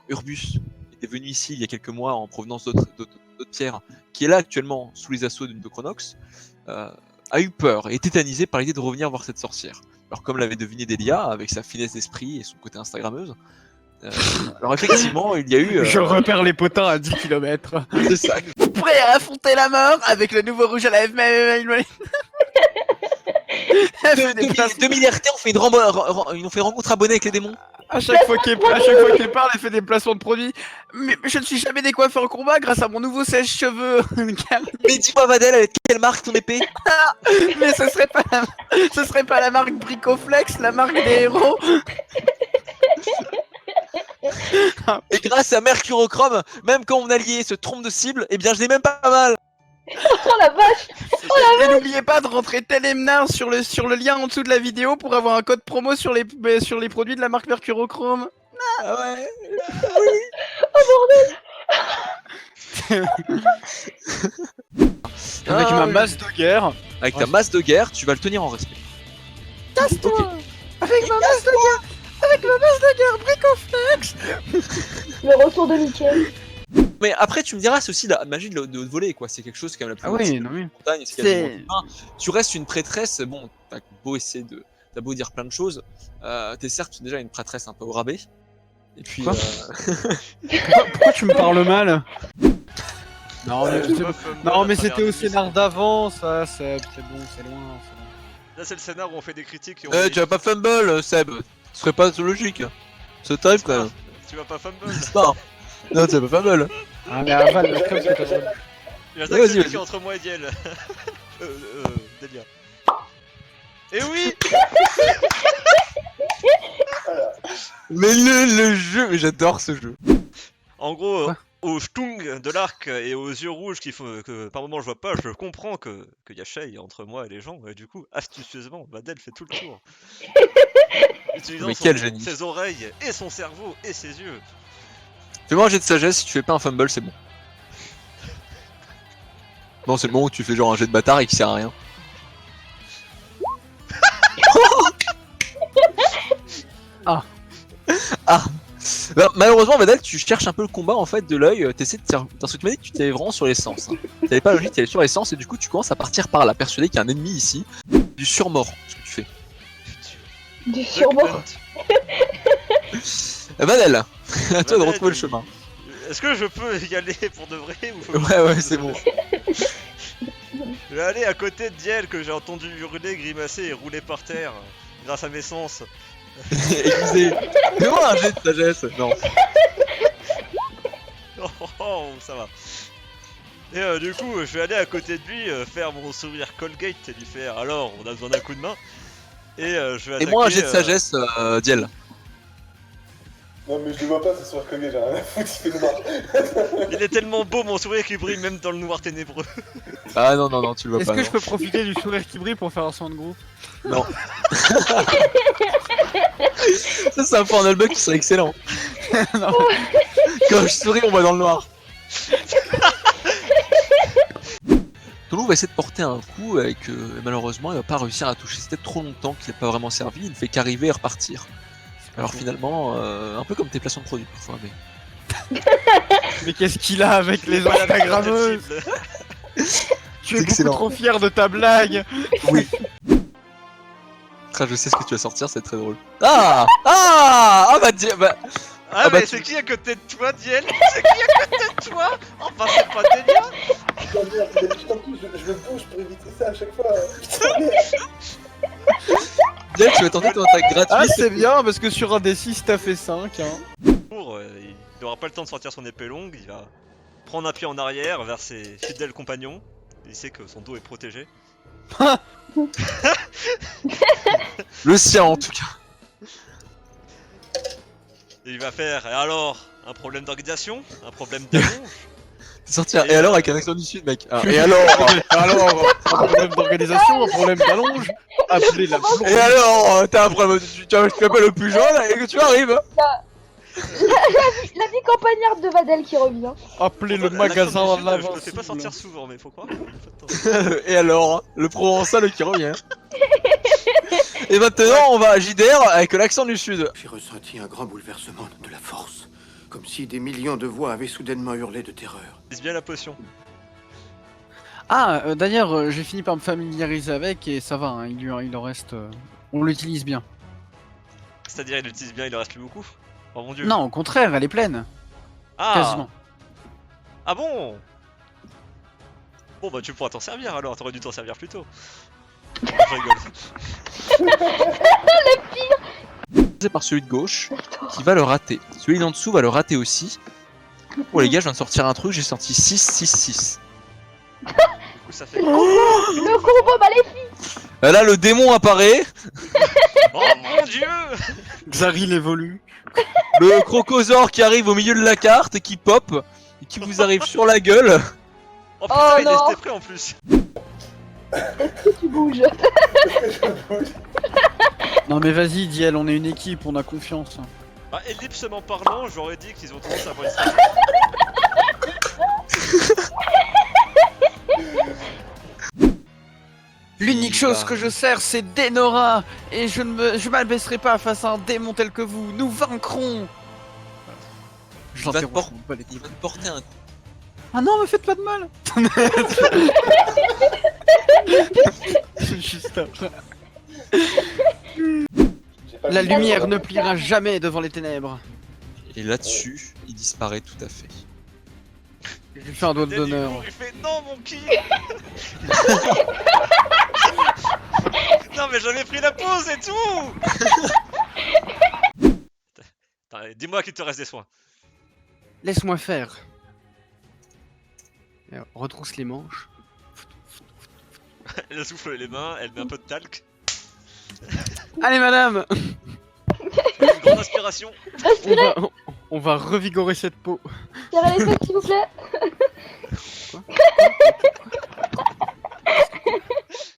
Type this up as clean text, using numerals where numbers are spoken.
Urbus était venu ici il y a quelques mois en provenance d'autres pierres, qui est là actuellement sous les assauts d'une Chronox, a eu peur et est tétanisé par l'idée de revenir voir cette sorcière. Alors comme l'avait deviné Delia, avec sa finesse d'esprit et son côté instagrammeuse, alors effectivement il y a eu... Je repère les potins à 10 km. C'est ça. Prêt à affronter la mort avec le nouveau rouge à la FML. 2000 RT, on fait une rencontre abonnée avec les démons. À chaque fois qu'il parle, elle fait des placements de produits. Mais je ne suis jamais décoiffé en combat grâce à mon nouveau sèche-cheveux. Mais dis-moi Vadel, avec quelle marque ton épée? Mais ce serait pas la marque Bricoflex, la marque des héros. Et grâce à Mercurochrome, même quand mon allié se trompe de cible, eh bien je l'ai même pas mal. Oh la vache! Et n'oubliez pas de rentrer Telemnar sur le lien en dessous de la vidéo pour avoir un code promo sur les produits de la marque Mercurochrome. Ah ouais. Avec ma masse de guerre. Avec ta masse de guerre, tu vas le tenir en respect. Casse-toi. Ok. Avec ma masse de guerre. Avec ma masse de guerre Bricoflex. Le retour de Mickey. Mais après, tu me diras, c'est aussi la magie de voler, quoi. C'est quelque chose quand même la plus oui, non, oui. montagne. Tu restes une prêtresse. Bon, t'as beau essayer de, t'as beau dire plein de choses. T'es certes déjà une prêtresse un peu au rabais. Et puis. Quoi pourquoi tu me parles mal? Non, mais c'était au scénar d'avant, ça. C'est bon, c'est loin. Là, c'est le scénar où on fait des critiques. Tu vas pas fumble, Seb. Ce serait pas logique. Ce type, quand même. Tu vas pas fumble. Non, tu vas pas fumble. Ah, mais aval, la crème, c'est ta gueule. Il y a un truc entre moi et Diel. Delia. Et oui. Mais le jeu, mais j'adore ce jeu. En gros, au stung de l'arc et aux yeux rouges qu'il faut que par moment je vois pas, je comprends qu'il y a Shay entre moi et les gens, et du coup, astucieusement, Vadel fait tout le tour. Utilisant ses oreilles et son cerveau et ses yeux. Fais-moi un jet de sagesse, si tu fais pas un fumble, c'est bon. Non, c'est le moment où tu fais genre un jet de bâtard et qui sert à rien. Ah. Alors, malheureusement, Vadel, tu cherches un peu le combat en fait de l'œil. T'essaies de faire. Parce que tu m'as dit que tu t'es vraiment sur l'essence. Hein. T'avais pas la logique, t'allais sur l'essence et du coup, tu commences à partir par là, persuadé qu'il y a un ennemi ici. Du surmort, ce que tu fais. Du surmort. Vadel, à toi de retrouver le chemin. Est-ce que je peux y aller pour de vrai ou faut Ouais, c'est bon. Je vais aller à côté de Diel que j'ai entendu hurler, grimacer et rouler par terre grâce à mes sens. Aiguisé. Fais-moi un jet de sagesse. Non. Oh, ça va. Et du coup, je vais aller à côté de lui, faire mon sourire Colgate et lui faire alors, on a besoin d'un coup de main. Et je vais attaquer. Et moi un jet de sagesse, Diel. Non mais je le vois pas ce soir Colgate, j'ai rien à foutre, il fait noir. Il est tellement beau mon sourire qui brille même dans le noir ténébreux. Ah non, tu le vois pas. Est-ce que je peux profiter du sourire qui brille pour faire un son de groupe? Non. Ça c'est un point bug qui serait excellent. Non. Quand je souris on voit dans le noir. Tolo va essayer de porter un coup et que malheureusement il va pas réussir à toucher. C'était trop longtemps qu'il n'a pas vraiment servi, il ne fait qu'arriver et repartir. Alors finalement, un peu comme tes placements de produits parfois, mais... Mais qu'est-ce qu'il a avec les Instagrammeuses? Tu es beaucoup trop fier de ta blague. Oui. Je sais ce que tu vas sortir, c'est très drôle. Ah bah mais c'est qui à côté de toi, Diel? C'est qui à côté de toi? Enfin, c'est pas Delia. Putain merde, mais putain tout, je le bouge pour éviter ça à chaque fois. Putain merde. Diel, tu vas tenter ton attaque gratuite. Ah c'est bien parce que sur un des 6 t'as fait 5 hein. Il n'aura pas le temps de sortir son épée longue, il va prendre un pied en arrière vers ses fidèles compagnons. Il sait que son dos est protégé. Le sien en tout cas. Et il va faire, et alors, un problème d'organisation? Un problème d'allonge? T'es sorti et alors avec un accent du sud mec. Ah, et alors un problème d'organisation, un problème d'allonge. Appelez la plombe. Et alors t'as un problème, tu t'appelles le plus jeune et que tu arrives. La vie campagnarde de Vadel qui revient. Appelez le magasin Je l'avant. le fais pas sortir souvent, mais faut croire. Et alors, le provençal qui revient. Et maintenant on va à JDR avec l'accent du sud. J'ai ressenti un grand bouleversement de la force. comme si des millions de voix avaient soudainement hurlé de terreur. Utilise bien la potion. Ah, d'ailleurs, j'ai fini par me familiariser avec et ça va, hein, il en reste... on l'utilise bien. C'est-à-dire, il l'utilise bien, il en reste plus beaucoup. Oh mon dieu. Non, au contraire, elle est pleine. Ah. Quasiment. Ah bon? Bon bah tu pourras t'en servir alors, t'aurais dû t'en servir plus tôt. Je rigole. C'est par celui de gauche qui va le rater. Celui d'en dessous va le rater aussi. Oh les gars, je viens de sortir un truc, j'ai sorti 6, 6, 6. Du coup ça fait... Le combo maléfique. Là, le démon apparaît. Oh mon dieu! Xaril évolue. Le crocosaure qui arrive au milieu de la carte et qui pop. Et qui vous arrive sur la gueule. Oh putain, il non. était prêt en plus. Est-ce que tu bouges? Non mais vas-y, Diel, on est une équipe, on a confiance. Bah ellipsement parlant, j'aurais dit qu'ils ont tendance à avoir une L'unique chose que je sers, c'est Denora. Et je m'abaisserai pas face à un démon tel que vous. Nous vaincrons. Il va te porter un coup. Ah non, me faites pas de mal. Juste après. La lumière ne pliera jamais devant les ténèbres. Et là-dessus, il disparaît tout à fait. Je lui fais un doigt d'honneur. Il fait non mon ki. Non mais j'avais pris la pause et tout. Attends, dis-moi qu'il te reste des soins. Laisse-moi faire. Et on retrousse les manches. Elle souffle les mains, elle met un peu de talc. Allez madame, Une grande inspiration. on va revigorer cette peau. Tirez les fesses, s'il vous plaît.